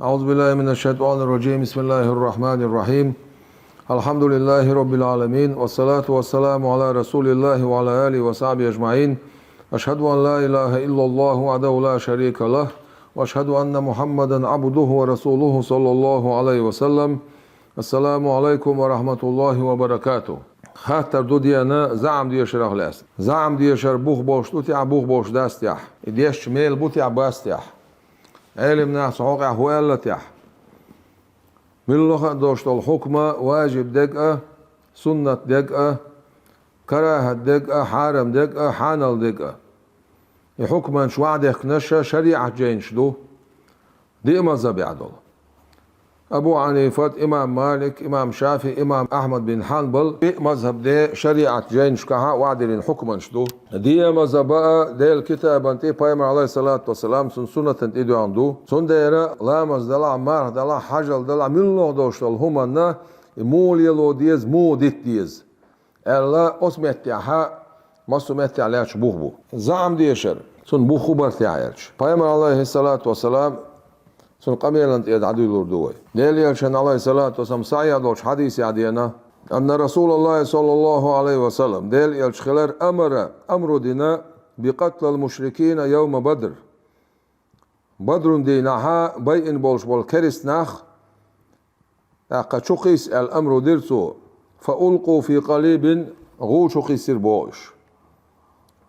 أعوذ بالله من الشيطان الرجيم. بسم الله الرحمن الرحيم. الحمد لله رب العالمين، والصلاة والسلام على رسول الله وعلى آله وصحبه أجمعين. أشهد أن لا إله إلا الله وحده لا شريك له، وأشهد أن محمدا عبده ورسوله صلى الله عليه وسلم. السلام عليكم ورحمة الله وبركاته. خاطر دو ديانا زعم دي شرح لاست زعم دي شر بوخ بوش توتي بوخ بوش داستيح ديش ميل بوتي باستيح علم ناس عقع هو اللتيح من لغة دوشت الحكمة واجب دقة، سنة دقة، كراهة دقة، حارم دقة، حانل دقة. حكما شوع دق نشا شريعة جينش دو دي مذهب عدل. أبو حنيفة، إمام مالك، إمام شافعي، إمام أحمد بن حنبل دي مذهب دي شريعة جينش كها وعدل حكما شدو دي مذهب دي الكتاب انتي بايمر عليه الصلاة والسلام سنة تنتيدو عنده سن ديرا لامز دلع مار دلع حجل دلع من الله دوشتل همنا مول يلو ديز مو ديت ديز ألا أسمتيها ما سمتي عليها بوخبو زعم ديشر سن بوخو برتيعيش بايمر عليه الصلاة والسلام سن قميلانت يدعدو الأردوي ليلي الشن عليه الصلاة والسلام سعيدوش حديث عدينا أن رسول الله صلى الله عليه وسلم ديل يلشخلر أمر دينا بقتل المشركين يوم بدر دينها بيئن بولش بالكريس ناخ أقشقيس الأمر ديرتو فألقوا في قليب غوشقيس بوش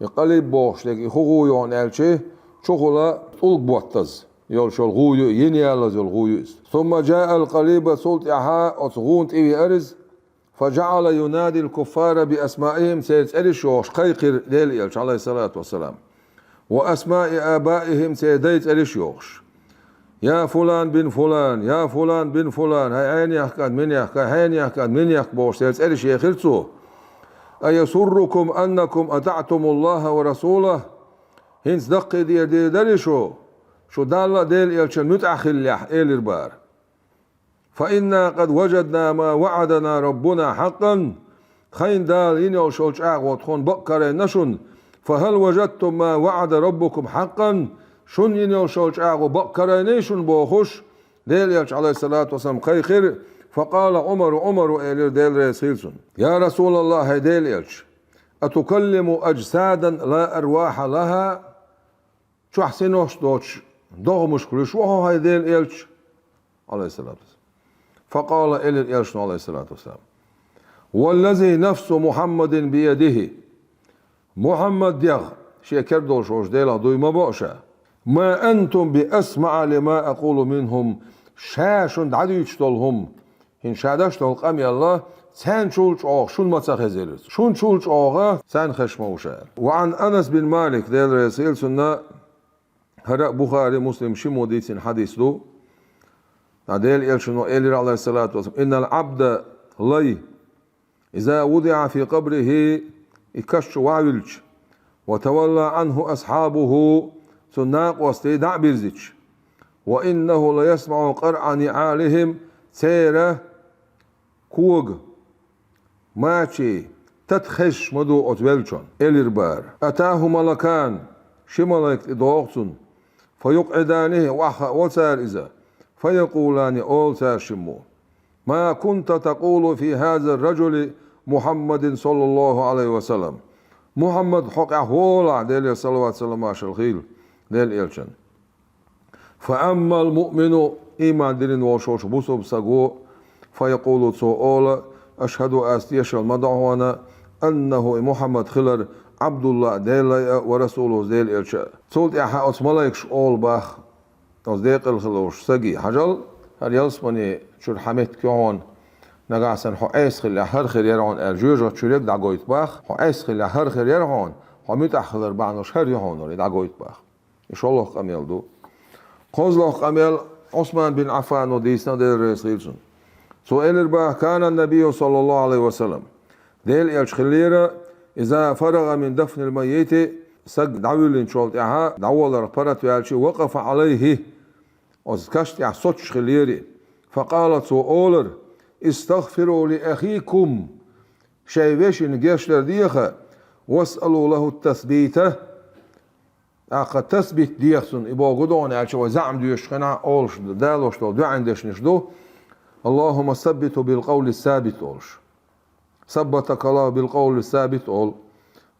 يقليب بوش لكي خغو يون ألشي شغلا ألق بوتز يولشو الغويو ينيالز الغويوز ثم جاء القليب سلطعها أتغونت إيوي أرز فجعل ينادي الكفار بأسمائهم سيتسأل شوش قيقر ديل عليه الصلاة والسلام وأسماء آبائهم سيديت أليشيوش يا فلان بن فلان يا فلان بن فلان هاي عين يحكاد من يحكاد هين يحكاد من يحكبوش سيتسأل شيخلتو أيسركم أنكم أطعتم الله ورسوله هنس دقي دير دلشو شو دالا ديل يلشن متأخل يح إيلر بار فإنا قد وجدنا ما وعدنا ربنا حقا خين دال ينو شوش أغوت خون بقر نشن فهل وجدتم ما وعد ربكم حقا شن ينو شوش أغو بقر نيشن بوخش ديل يلش عليه الصلاة والسلام خير فقال عمر إلير ديل رسيلسون يا رسول الله ديل يلش أتكلم أجسادا لا أرواح لها شو حسنوش دوش دوغ مشكلة شو هاي ديل يلش عليه الصلاة والسلام فقال إلير يلش عليه الصلاة والسلام والذي نفس محمد بيده محمد ديغ شيكر دول شوش ديلا دوي ما بقشا ما أنتم بأسمع لما أقول منهم شاشن دعدو يشتولهم هن شادش دول قمي الله سان شولش آغ شون ما تخزيلس شون شولش آغا سان خشموشا وعن أنس بن مالك ديل رسيل سنة هرأ بخاري مسلم شمو ديسين حديث دو ديل يلشنو إلير عليه الصلاة والسلام إن العبد لي إذا وضع في قبره إكش وعيلش وتولى عنه أصحابه سناق واستيدع بيرزيش وإنه ليسمع قرع نعالهم سيرة كوغ ماشي تتخش مدو أتولشون إليربار أتاه ملكان شمالك إدوغسون فيقعدانه وسار إذا فيقولان أول سار شمو ما كنت تقول في هذا الرجل محمد صلى الله عليه وسلم محمد حق هولا ديل صلوات سلام الخيل ديل إلشن فأما المؤمن إيمان دين وشوش بوسو بساقو فيقول سؤال أشهد أستيش المدعوانا أنه محمد خلر عبد الله ديل ورسوله ديل إلشن سولت إحا أتملايك شؤول باخ تصديق الخلوش ساقي حجل هل يلسمني شر حميت كيون نقاسن حو أسخل هر خير يرعون الجوجة تشريك دعويت باخ حو أسخل هر خير يرعون حميت أخلر بعنوش هر يهون دعويت باخ إن شاء الله قميل دو قوز الله قميل عثمان بن عفان وديسنا دير رسيلسون سؤال الباخ كان النبي صلى الله عليه وسلم ديل يلشخليرة إذا فرغ من دفن الميت سق دعويلين شولت إعها دعوال رقبرت ويالشي وقف عليه وزكشت يحصوتش خليري فقالت سؤالر استغفروا لأخيكم شايفيش نجيش لرديخة واسألوا له التثبيت أخ تثبت ديخسون إبا قدون ألش وزعم ديش خنا أولش دالوش دو عندش نشدو اللهم ثبت بالقول الثابت أولش ثبتك الله بالقول الثابت أول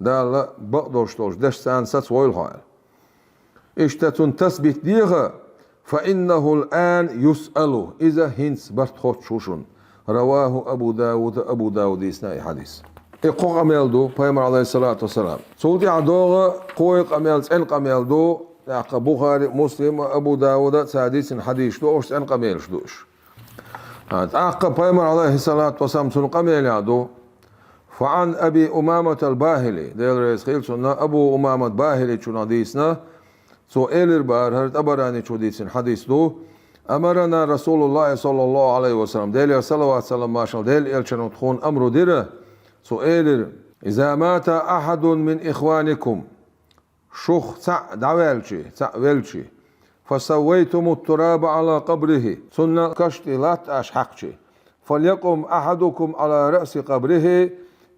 دال بقدرش دولش دش سان سات ويل هاي اشتتون تثبت ديغا فإنه الآن يسأل إذا هنس برتخوت شوشون رواه أبو داود إسناء حديث إقوق أميل دو بيامر عليه الصلاة والسلام سولتي عدوغا قويق أميل سأنق أميل دو بخاري مسلم أبو داود سادس حديث دو أوش سأنق أميل شدوش بيامر عليه الصلاة والسلام سنق أميل يعدو فعن أبي أمامة الباهلي ديل رئيس خيل سنة أبو أمامة باهلي شو حديثنا سؤال البار هرت أبراني شو حديث دو أمرنا رسول الله صلى الله عليه وسلم ديل صلوات سلام ما شاء ديل إلشان تخون أمر ديره سؤال إذا مات أحد من إخوانكم شخ دعوالشي فسويتم التراب على قبره سنة كشتي لا أشحقشي فليقم أحدكم على رأس قبره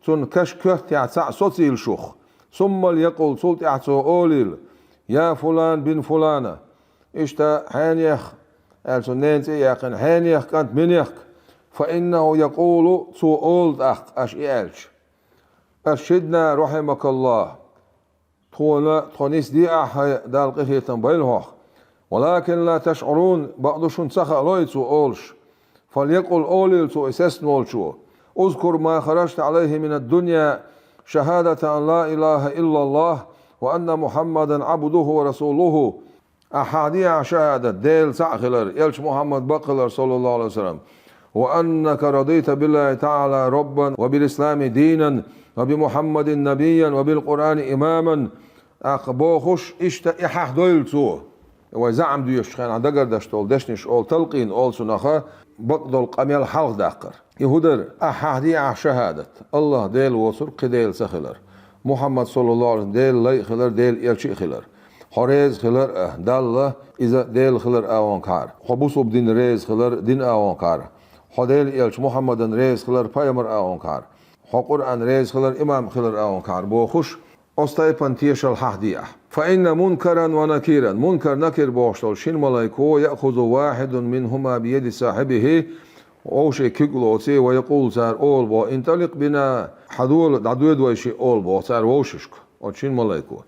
سن كشكت يعتع صوتي الشخ ثم ليقول صوت يعتو أوليل يا فلان بن فلانة إشتا حانيخ السنين يقن حانيخ كانت منيخ فإنه يقول سو أولد أخ أش إيالش أرشدنا رحمك الله تونيس دي أحي دال قهية تنبيلهوخ ولكن لا تشعرون بعضشون سخا لويت سو أولش فليقل أوليل سو إساس نولشو اذكر ما خرجت عليه من الدنيا شهادة أن لا إله إلا الله وأن محمدا عبده ورسوله أحاديع شهادة ديل سعخلر يلش محمد بقلر صلى الله عليه وسلم وأنك رضيت بالله تعالى ربا وبالإسلام دينا وبمحمد نبيا وبالقرآن إماما أقبوخش إحاح دويلتو وزعم ديوش خان عدقر دشتول دشنش أول تلقين أول سنخا بقدل قميل حلق داقر يهودر أحاديع شهادة الله ديل وصر قديل سخلر محمد صلى الله عليه وسلم ديل لي خلر ديل إلشي خلر حريز خلر دالله إذا ديل خلر آوان كار خبوصو بدين ريز خلر دين آوان كار حديل إلش محمد ريز خلر بايمر آوان كار قرآن ريز خلر إمام خلر آوان كار بوخش أستيبان تيش الحدية فإن منكرا ونكيرا منكر نكر بوشتل شين ملايكو يأخذ واحد منهما بيد صاحبه أو شيء كيقلوتي ويقول سار أول بو انطلق بنا حدول دعوة ويشي أول بو سار ووششك أو شين ملايكو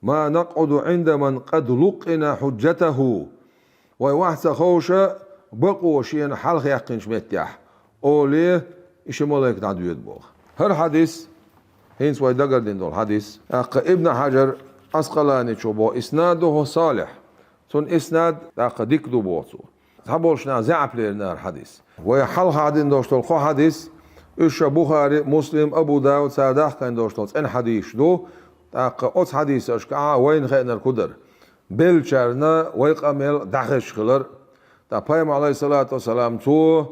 ما نقعد عند من قد لقنا حجته ويوحس خوشة بقوا شين حلق يقين شمتيح أولي إشي ملايك دعوة بوغ هر حديث هينس ويدقر دين دول حديث ابن حجر أسقلاني شبو إسناده صالح سن إسناد ديك دو بوصو هبولشنا زعب لنا الحديث ويحل هادين دوشتول خو حديث إيش بخاري مسلم أبو داود سادح كان دوشتول إن حديث دو أوت حديث أشكا وين خينا القدر بلشرنا ويقامل دخش خلر بايم عليه الصلاة والسلام تو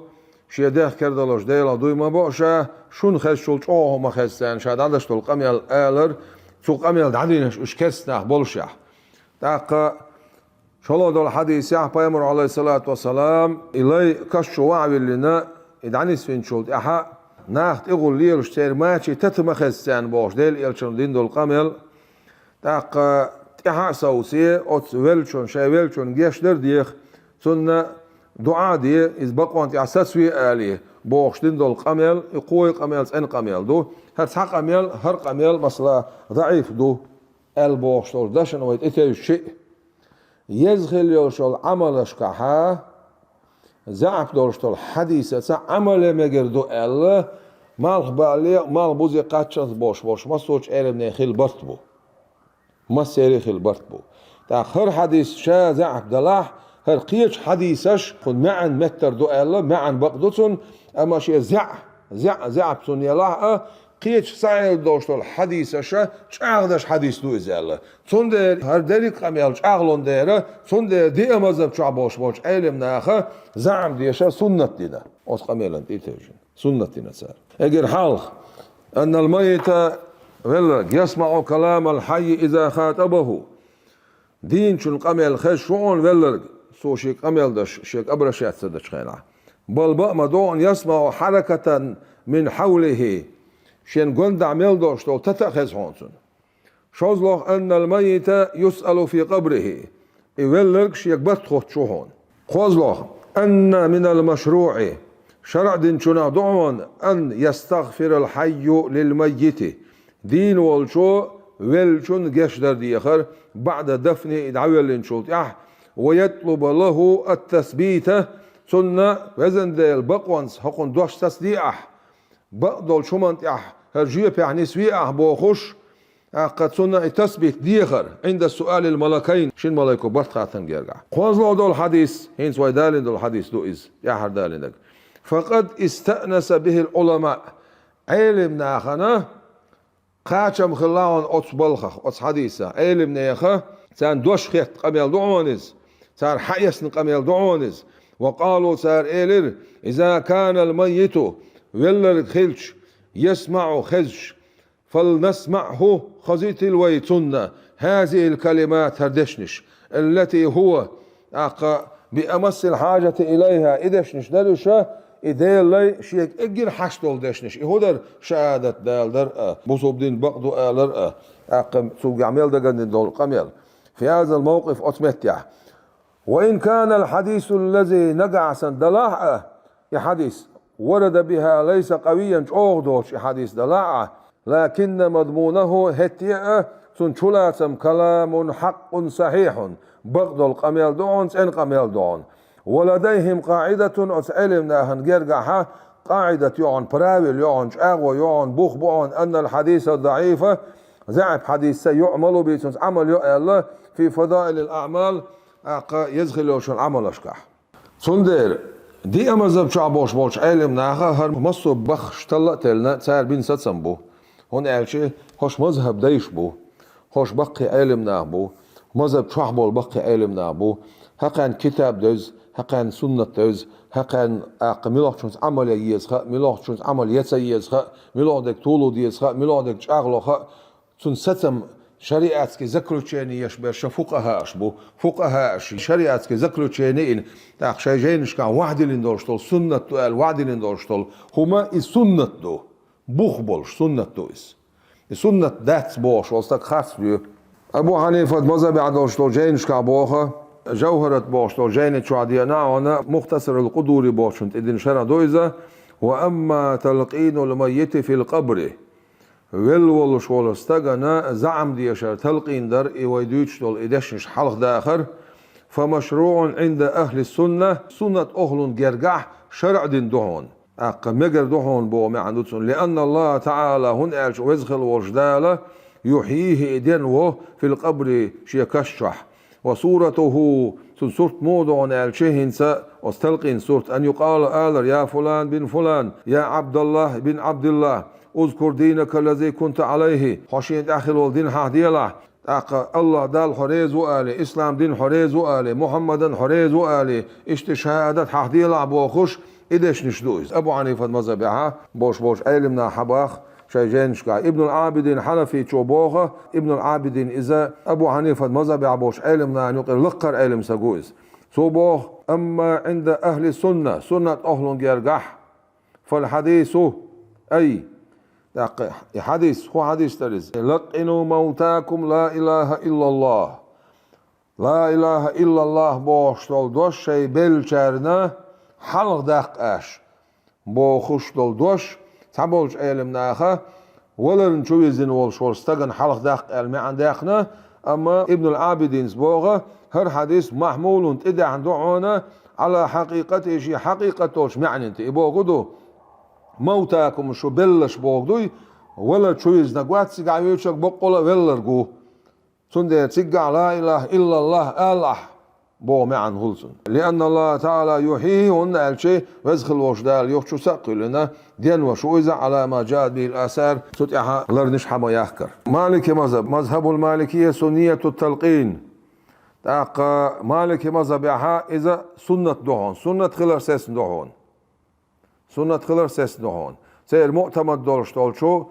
شيدخ كردلوش ديلا دوي ما بوشا شون خشول چوه ما خستن شاید داشتول قامل آلر تو قامل دعدينش إيش كسنه بولشح شلون دول حديث يا بايمر عليه الصلاة والسلام إلي كشوا وعي لنا إدعنيس فين شولت أحا ناخت إقول لي الشتير ماشي تتمخسان باش ديل إلشون دين دول قامل أحا سوسي أوت ويلشون شاي ويلشون جيش در ديخ سنة دعاء دي إز بقوانت أساسوي آليه باش دين دول قامل يقوي قامل سن قامل دو هرس حق قامل هر قامل مثلا ضعيف دو الباش دول داشن ويت إتاي الشيء يزغل يوشل عملش كها زعف دورشتل حديثة عمل مجردو الله مال بالي مال بوزي قاتشز boş ما سوچ علم خيل برتبو ما سيري خيل برتبو تاخر حديث شا زعف دلاح هر قيش حديثش خد معا متر دو الله معا بقدتون اما شي زعف سن يلاح قيش سعيل دوشتل حديثش چاغدش حديث دو ازاله چون ده هر دلی قمیل چاغلون داره چون ده دی امازم چا boş علم ناخه زعم ديشا سنت دينا اوس قمیلن دیتوجن سنت دينا سر اگر حال ان الميت ولا يسمع كلام الحي اذا خاطبه دين شن قمیل خشون ولا سو شي قمیل دش شيك ابرشات صدق خينا بل ما دون يسمع حركه من حوله شين قند عمل دوشتو تتخذ هونسون شوزلوخ أن الميت يسأل في قبره يولركش يكبت خطشوهون خوزلوخ أن من المشروع شرع دين شنا دعون أن يستغفر الحي للميت دين والشو ولشون جشدر ديخر بعد دفنه إدعوه لنشوت ويطلب له التثبيت سنة وزن ديل بقوانس حقن دوش تصديق بقدول شمانت هرجيه يعني سوية بوخش قد سنة التثبيت ديخر عند السؤال الملكين شين ملائكو برتخاتن جيرجع خوازلو دول حديث هينس ويدالين دول حديث دو إز يحر دالين فقد استأنس به العلماء علم ناخنا قاچم خلاون أتس بلخ أتس حديثة علم ناخا سان دوش خيط قميل دعونز سان حيسن قميل دعونز وقالوا سار إيلر إذا كان الميت ولر خلش يسمع خزش فلنسمعه خزيت الويتن هذه الكلمات هردشنش التي هو بأمس الحاجة إليها إدشنش دلوشا إديل لي شيك إجر حشتول دشنش إهودر شهادة دال در بصوب دين بقدو آلر سوق عميل دقن دول قميل في هذا الموقف أتمتع وإن كان الحديث الذي نقع سندلاع حديث ورد بها ليس قويا أغدوش حديث دلاع لكن مضمونه هتيئة سنشلاتم كلام حق صحيح بغض القميل دون سن قميل دون ولديهم قاعدة أسألمنا هنجرجعها قاعدة يعن براويل يعن شاغو يعن بوخ بوعن أن الحديث الضعيف زعب حديث سيعمل بيسنس عمل يؤل في فضائل الأعمال يزغلوش العمل أشكح سندر دي أمازب شعبوش بوش علم ناخا هر مصو بخش طلقتلنا سار بين ستسنبو هون قالشي هوش مذهب ديش بو هوش بقي علم نابو مذهب شعبو بقي علم نابو هقان كتاب دوز هقان سنة دوز هقان ملوحشونس عمل يزخا ملوحشونس عمل يزخا ملوحدك طولو ديزخا ملوحدك شاغلوخا سن ستم شريعتك ذكروا تشيني يشبه فقهاء أشبو فقهاء شريعتك ذكروا تشيني إن تاخ شيء كان واحد اللي ندورشتول سنة تقال واحد اللي ندورشتول هما السنة دو بوخبولش سنة دو السنة دات بوش وستك خاص بيو أبو حنيفة مذهب عدورشتول جينش كان بوخا جوهرة بوشتول جينة شعدينا وانا مختصر القدور بوشنت إذن شرع دويزة وأما تلقين الميت في القبر ولول شول استغنا زعم ديشر تلقين در ويدوش دول إدشنش حلق داخر فمشروع عند أهل السنة سنة أهل جرجع شرع دين دهون مجر دهون بو معندوتون لأن الله تعالى هن ألش وزخل وجدالة يحييه إدنه في القبر شيكشح وصورته سورة موضوع ألشهن واستلقين سورة أن يقال آلر يا فلان بن فلان يا عبد الله بن عبد الله اذكر دينك الذي كنت عليه حشين داخل والدين حديلا الله دال حريز وآله إسلام دين حريز وآله محمد حريز وآله اشتشهادات حديلا بوخش إدش نشدوز أبو حنيفة مذهبها بوش علمنا حباخ شيجينشكا ابن العابدين حنفي تشوبوخه ابن العابدين إذا أبو حنيفة مذهبها بوش علمنا نقل لقر علم سجوز صبوخ أما عند أهل السنة سنة أهل جرجح فالحديث أي حديث هو حديث ترز لقنوا موتاكم لا إله إلا الله لا إله إلا الله بوشتول دوش شي بلچرنا حلق داق اش بوخشتول دوش تبولش علم ناخا ولرن شويزن والشور استغن حلق داق المعن داقنا أما ابن العابدين سبوغة هر حديث محمول تدع دعونا على حقيقته شي حقيقتوش معنى انت إبوغدو موتاكم شو بلش بوغدوي ولا تشويز نقوات سيقع يوشك بقولا ولرقو سندي تسيقع لا إله إلا الله الله بو معن هلسن لأن الله تعالى يحيي هنا الشيء ويزخل وشدال يخشو ساقل لنا دين وشويزة على ما جاءت به الآثار ستعها لرنش حما يحكر مالك مذهب المالكية سنية التلقين تاقى مالك مذهبها إذا سنة دهون سنة خلر سيس دهون سنة خلر سيس دهون سير مؤتمد دولش دولشو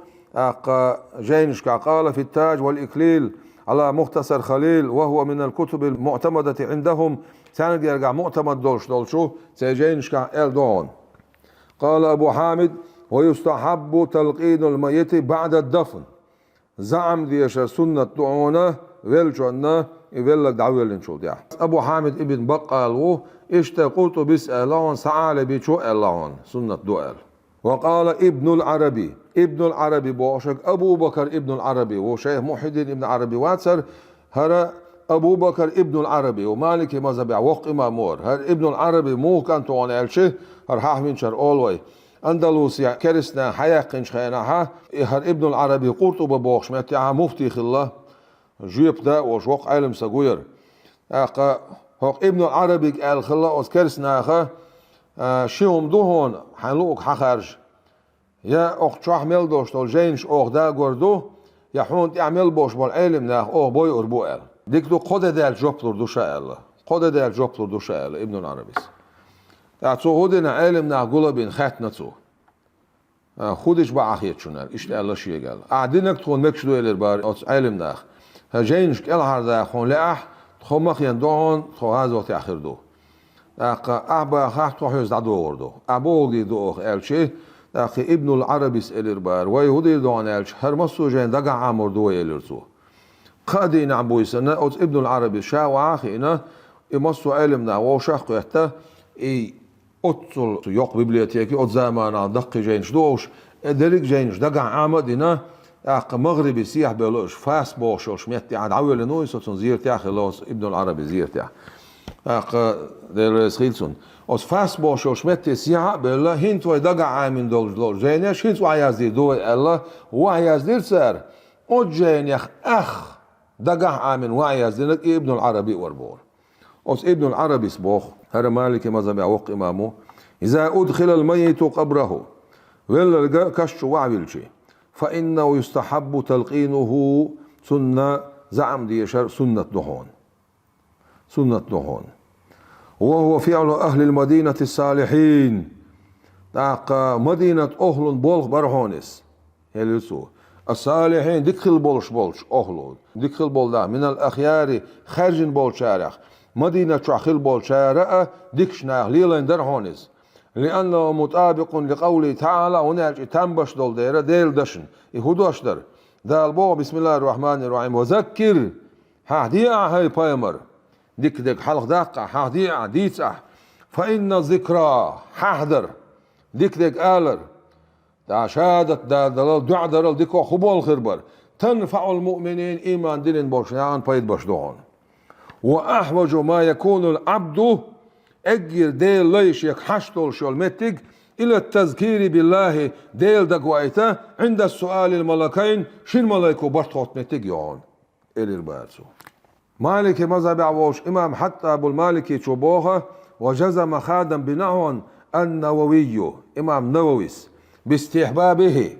جينشكا قال في التاج والإكليل على مختصر خليل وهو من الكتب المعتمدة عندهم ساند يرجع معتمد دولشو سيجينشكا دون قال أبو حامد ويستحب تلقين الميت بعد الدفن زعم ديشر سنة دعونا ولجنا يولك دعوة شو ديا أبو حامد ابن بقال و قلت بسألون سعال بيشو ألون سنة دعاء. وقال ابن العربي بوشك أبو بكر ابن العربي وشيخ محي الدين ابن العربي واتسر هر أبو بكر ابن العربي ومالك مذهب وق إمامور هر ابن العربي مو كان توان الشيء هر حاحمين شر أولوي أندلسيا كرسنا حياقنش خيناها هر ابن العربي قرطبة بوخش متى مفتي خلا جيب دا وش وق علم سجوير هق ابن العربي قال خلا كرسنا شيهم دوهون حنلوك حخرج يا أخت شاح ملدوش تول جينش أخ دا قردو يا حون تعمل بوش بالعلم ناخ أخ بوي أربوئل ديك دو قد دال جبلر دو شاء الله ابن العربي تعطو هودنا علم ناخ قلبين خاتنا تو خودش با أخيت شنال إشت الله شيء قال أعدينك تكون مكشدو إلى البار علم ناخ هجينش كل هذا خون لأح تخو مخيان دوهون تخو هذا وقت آخر دو أبا خاح تحيز دعو وردو أبو دي دو أخ ألشي أخي ابن العربي سألير بار ويهودي دوان ألش هرمسو جين دقا عامر دو يلرتو قادي نعبو يسنة أوت ابن العربي شاو آخينا يمسو علمنا وشاقو يحتا أوتل يوق ببلياتيكي أوت زمانا دقي جينش دوش دليك جينش دقا عامدنا مغربي سيح بلوش فاس بوشوش ميتي عاد عويل نويس وتن زيرتي أخي لوس ابن العربي زيرتي der Schilson. Aus Fassbosch und Schmettes ja, Bella, hinter der Gaamin dol, Geniach, hinter Ayazdi, do Ella, Wayazdir Sir. Und Geniach, ach, der Gaamin, Wayazdir, Ibn al-Arabi Warbor. Aus Ibn al-Arabi Sboch, Herr Malik Mazhabi Awq Imamu, إذا أدخل الميت قبره ولا كشف وعبلشي فإنه يستحب تلقينه سنة زعم دي سنة دهون وهو فعل أهل المدينة الصالحين تاق مدينة أهل بولغ برهونس هلسو الصالحين دخل بولش أهل دخل بول من الأخيار خارج بول شارع مدينة شاخل بول شارع دكشنا ليلين درهونس لأنه مطابق لقوله تعالى هناك تنبش دول دير ديل دشن يهودوش در دال بو بسم الله الرحمن الرحيم وذكر هادي هاي بايمر ديك حلق دقة هادي ديتسح فإن الذكرى حاضر ديك آلر دا شادت دا دلال دع دلال ديكو خبول خربر تنفع المؤمنين إيمان دين بوشيان بايد بشدون وأحوج ما يكون العبد أجر ديل ليش يكحشتول شول متك إلى التذكير بالله ديل دقوائته عند السؤال الملكين شين ملائكو برطوت متك يون إلي البارسو مالك مذهب عوش إمام حتى أبو المالكي شبوخة وجزم خادم بنحو النووي إمام نوويس باستحبابه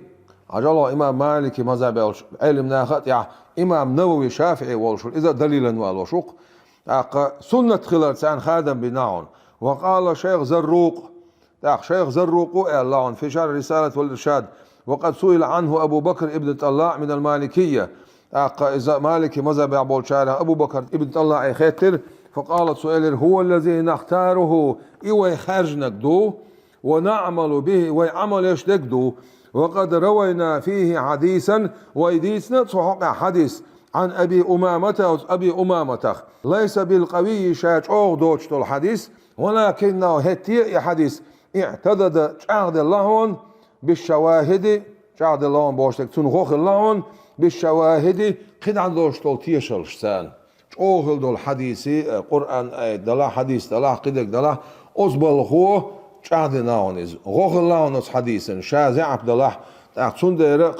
عجله إمام مالكي مذهب علم ناخت يعني إمام نووي شافعي والشل إذا دليلا والوشق سنة خلال خادم بنحو وقال شيخ زروق الله في شرح رسالة والإرشاد وقد سئل عنه أبو بكر ابن طلاع من المالكية إذا مالكي مذهب أبو بكر ابن طلاع خاتر فقالت سؤال هو الذي نختاره إيوه خارجنا دو ونعمل به ويعمل يشتك دو وقد روينا فيه حديثا ويديسنا صحق حديث عن أبي أمامة ليس بالقوي شاج دوش الحديث ولكنه هتي حديث اعتدد شعد اللهون بالشواهد شعد اللهون بوشتك تنغوخ اللهون بالشواهد قد عندوش طول تيشلشتان اوهل دول حديثي قرآن اي دلا حديث دلا قدك دلا أصبل خو شعد ناونيز غوخ اللهونس حديثا شازع عبد الله تاعتون دير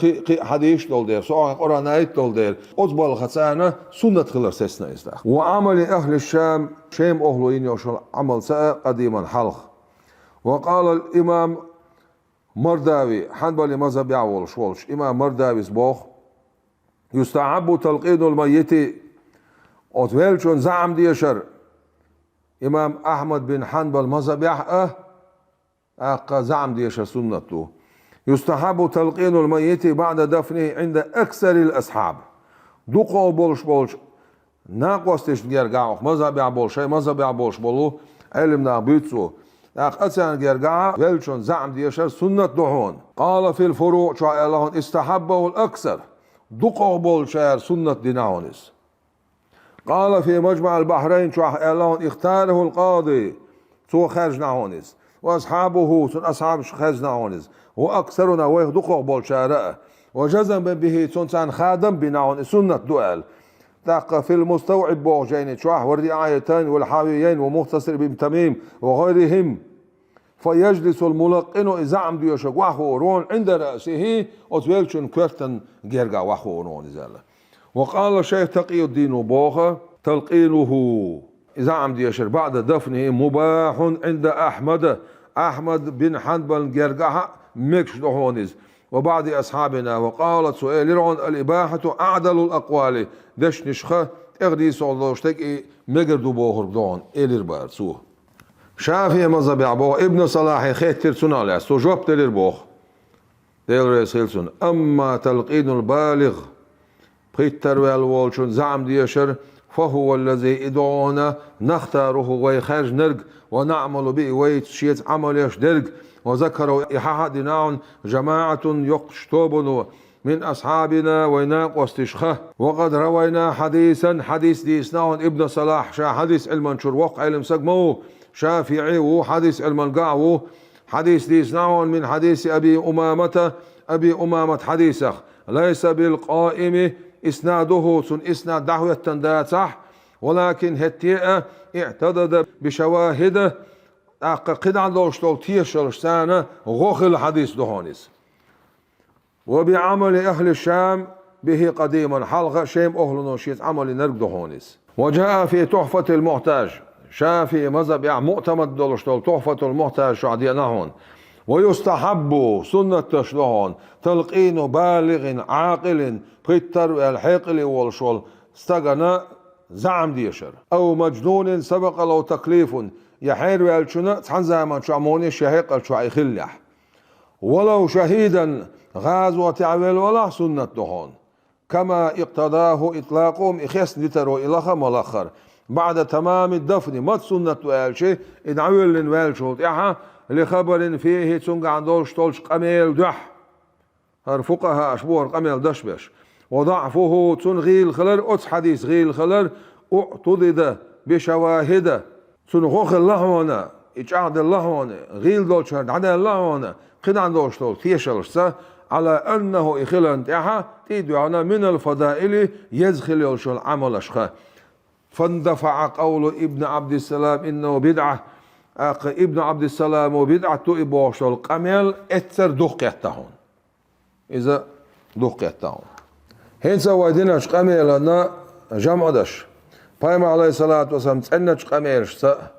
حديث دول دير سواء قرآن ايت دول دير أصبل خسانة سنة خلر سيسنا إزداخ وعمل أهل الشام شام أهلوين يوشل عمل ساء قديما حلق وقال الإمام مرداوي حنبلي مذهب يعول شولش إمام مرداوي سبوخ يستحب تلقين الميت أتويلشون زعم ديشر إمام أحمد بن حنبل مذهب زعم ديشر سنته يستحب تلقين الميت بعد دفنه عند أكثر الأصحاب دوقو بولش ناقوستش جرجعوخ مذهب يعبولش مذهب يعبولش بولو علمنا بيتسو أتسان جرجع ويلشون زعم ديشر سنة دهون قال في الفروع شاء الله استحبه الأكثر دقق بولشار سنة ديناونس. قال في مجمع البحرين شو اعلان اختاره القاضي سو خرج ناونس واصحابه سن اصحاب خرج ناونس واكثرنا ويدقق بولشار وجزم به سنسان خادم بناون سنة دوال تاق في المستوعب بوجين شوح والرعايتين والحاويين ومختصر بن تميم وغيرهم فيجلس الملقن إذا عم ديوشك وحورون عند رأسه أتويلشن كرتن جرجا وحورون زاله. وقال الشيخ تقي الدين بوخة تلقينه إذا عم ديوشر بعد دفنه مباح عند أحمد بن حنبل جرجا مكش دهونيز وبعض أصحابنا. وقالت سؤال رون الإباحة أعدل الأقوال دش نشخة اغدي صلوشتك مجردو بوخر دون إلير بارسوه شافي مذهب عبو ابن صلاح خيتر سنالع سو جواب تلير بوخ ديل ريسيلسون أما تلقين البالغ بيتر والولشون زعم ديشر فهو الذي إدعونا نختاره ويخرج نرق ونعمل به ويتشيت عمل يشدرق. وذكروا إحاحة ديناون جماعة يقشتوبون من أصحابنا ويناق واستشخه. وقد روينا حديث ديسناون ابن صلاح شا حديث علم شروق علم سقمو شافعي وحديث علم قاعو حديث ديسناون من حديث أبي أمامة حديثه ليس بالقائم إسناده سن إسناد دعوة تنداتح ولكن هتيئة اعتدد بشواهده قد عنده اشتول تيشل سنة غوخ الحديث دهونيس. وبعمل أهل الشام به قديما حلقة شيم أهل نوشيت عمل نرق دهونيس. وجاء في تحفة المحتاج شافي مذهب معتمد دولشتول تحفة المحتاج شعديناهون. ويستحب سنة تشلهون تلقين بالغ عاقل بيتر الحيقل والشول استغنى زعم ديشر أو مجنون سبق له تكليف يحير والشنا تحن زمان شعموني شهيق الشعي خلح ولو شهيدا غاز وتعمل ولا سنة دهون كما اقتضاه إطلاقهم إخيس نترو إلخ ملخر بعد تمام الدفن ما سنة والشي إدعويل والشوط إحا لخبر فيه تنقع عندوش طولش قميل دح هرفقها أشبور قميل دشبش وضعفه تنغيل خلر أتس حديث غيل خلر اعتضد بشواهده سنغوخ اللهونا إجعاد اللهونا غيل دوشهر عدا اللهونا قد عندوش طول تيشلش على أنه إخلان تيحا تيدعنا من الفضائل يزخل يلشل عمل أشخا. فاندفع قول ابن عبد السلام إنه بدعة ابن عبد السلام وبدعة إبوشل قميل اتسر دقيتهم إذا دقيتهم هين سوادينش قميل أنا جمع دش بايم عليه الصلاة والسلام تسألنش قميلش سأ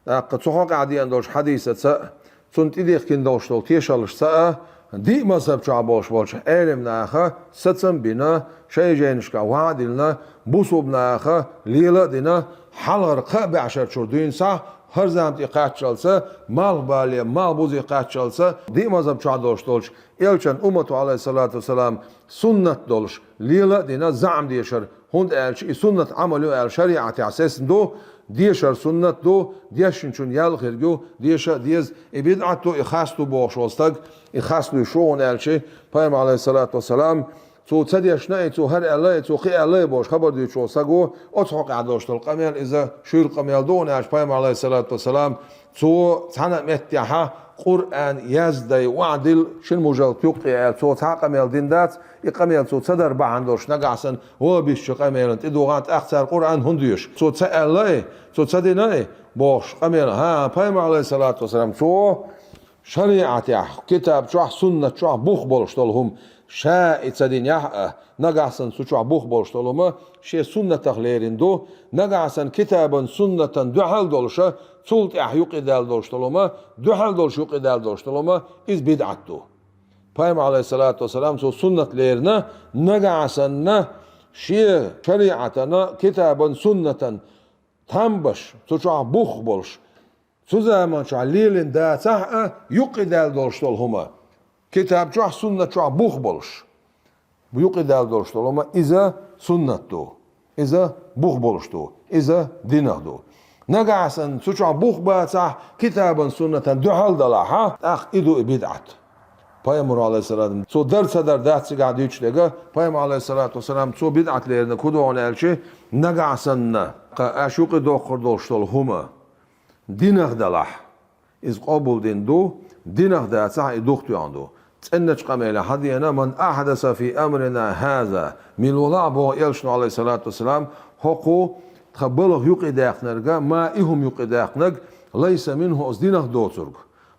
تصحق عديان دوش حديثة سأ سنتيديخ كين دوش دول تيشالش سأ دي مذهب شعبوش بولش علم ناخا ستسم بنا شيء جينشكا وعدلنا بوصوب ناخا ليلة دينا حلغر قابع عشر شردين صح هر زمت إقاعد شالسا مال بالي مال بوزي إقاعد شالسا دي مذهب شعبوش دولش إلشان أمته عليه الصلاة والسلام سنة دولش ليلة دينا زعم ديشر هند ألش سنة عملوا الشريعة أساس دو ديشر سنة دو ديشن يال خيرجو ديشا ديز إبدعتو إخاستو بوشوستك إخاستو شون ألشي بايم عليه الصلاة والسلام تو تديش ناي تو هر الله تو خي الله بوش خبر دي شو ساقو أتحق عدوش القميل إذا شو القميل دون ألش بايم عليه الصلاة والسلام تو تانا متيحة قرآن يزدي وعدل شن مجال تيقي تو تاقميل دين دات يقميل تو تصدر بعندوش نقعسن هو بيش قميل تدوغات أخسر قرآن هنديش تو تسأل تو تصديناي بوش قميل ها بايم عليه الصلاة والسلام تو شريعة كتاب شو سنة شو بوخ بولشتولهم شاء تصدين يح نقعسن شو بوخ بولشتولهم شيء سنة تغليرين دو نقعسن كتابا سنة دحل دولشة سلط يقدال دولشتولهم دحل دولش يقدال دولشتولهم إز بدعتو بايم عليه الصلاة والسلام سو سنة ليرنا نقعسن شيء شريعتنا كتابا سنة تنبش شو بوخ بولش سو زمان شو ليلين دا صح يقدال دولشتولهم كتاب شو سنة شو بوخ بولش يقدال دولشتولهم إذا سنة دو إذا بوخ بولش دو إذا دينه دو نقعسن سو بوخ با صح كتابا سنة دحل دلاحة إدو بدعت Peygamber aleyhisselam so dersedar dersi gadi üçlege Peygamber aleyhissalatu vesselam so bid'atlerini kudu elçi nagasanna aşuqi doqur doştol huma dinah dalah iz qabul dindu dinah da sa'i doqtu yandu تنج قميلة حدينا من أحدث في أمرنا هذا من ولا أبو يلشن عليه الصلاة والسلام حقو تقبله يقداق نرجع ما إهم يقداق نرج ليس منه أصدينه دوترج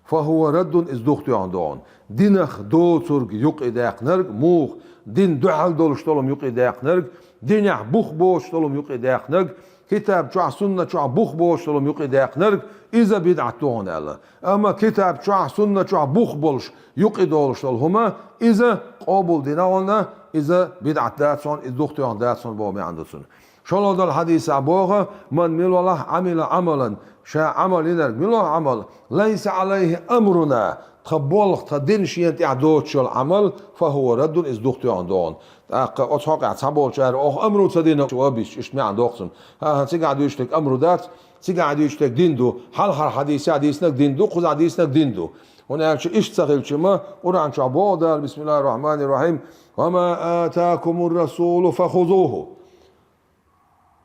فهو رد إز دوختي عندون دينخ دوترج يقداق نرج موخ دين دعال دولشتولم يقداق نرج دينح بوخ بوشتولم يقداق نرج كتاب شع سنة شع بوخ بوشتولم يقداق نرج إذا بدعتون الله أما كتاب شع سنة شع بوخ بولش يقدولشتول هما إذا قابل ديناولنا إذا بدعت داتسون إذ دوختي عند داتسون بومي عندسون شلون هذا الحديث عبارة من مل الله عمل عملا شاء عمل إنك مل الله عمل ليس عليه أمرنا تقبل تدين شيء تعدوت شو العمل فهو رد إز دختي عندون أتحقق تعبول شهر أو أمره تدين شو أبيش إيش ما عندوقسم ها تيجي يشتك أمره دات تيجي يشتك دين دو حال حديث حديثنك دين دو خذ حديثنك دين دو هنا إيش تغيل شما وران شعبودر بسم الله الرحمن الرحيم وما آتاكم الرسول فخذوه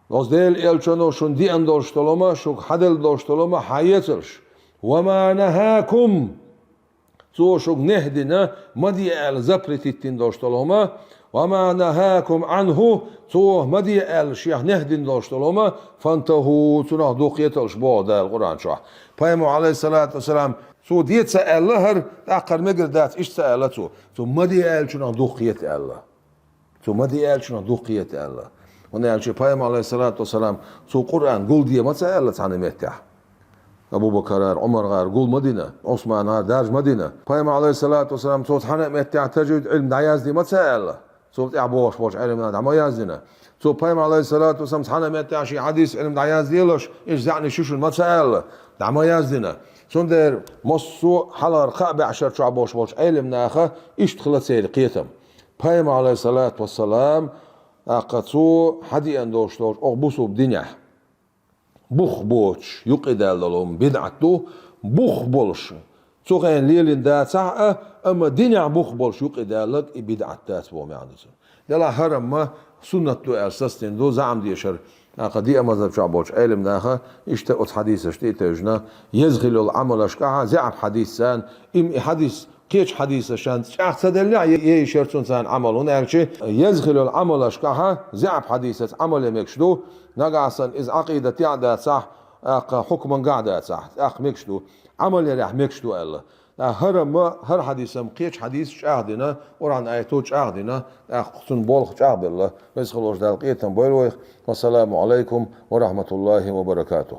Nozdel elçano şun diyen doştoloma şuk hadel doştoloma hayetırş. Ve ma nehakum so şuk nehdine madi el zapretittin doştoloma ve ma nehakum anhu so madi el şih nehdin doştoloma fantahu tuna dokiyetılş bu da Kur'an şah. Peygamber aleyhissalatu vesselam so diyetse Allah her akar megirdat iş saalatu so madi el şuna dokiyet Allah. So madi el şuna dokiyet Allah. هنا شيء Peygamber aleyhissalatu vesselam so Kur'an gul diye mesela tanımetya. Abu Bakar, Ömer gar gul Medine, Osman gar derj Medine. Peygamber aleyhissalatu vesselam so tanımetya tecvid ilm da yazdi mesela. So ya boş ilimden ama yazdina. So Peygamber aleyhissalatu vesselam tanımetya şey hadis ilim da yazdiloş, iş yani şu mesela. Ama yazdina. Sonra mosu halar qabi 10 şu boş ilim naxa iş tıkla seyir qiyatam. Peygamber aleyhissalatu vesselam أقصو حدي أندوشتور أو بوسو بدنيا بوخ بوش يقدر لهم بدعته بوخ بولش سوغين ليلين دا ساعة أما دنيا بوخ بولش يقدر لك بدعتات بومي عندسون يلا هرم ما سنة أساس دو زعم ديشر قدي أما ذا شعبوش علم ناخا اشتقت حديث اشتيتجنا يزغل العمل اشكاها زعب حديثان إم حديث كيش حديث شان أحسد اللي يشرتون سان عملون أرشي يزغل العمل أشكاها زعب حديثة عمل مكشدو نقعصن إذ عقيدة تعدى صح حكما قاعدة صح مكشدو عمل يريح مكشدو الله هر حديثم قيش حديث شاهدنا وران آياتو شاهدنا قصن بولخ شاهد الله بس خلوش دالقيتم بويرويخ والسلام عليكم ورحمة الله وبركاته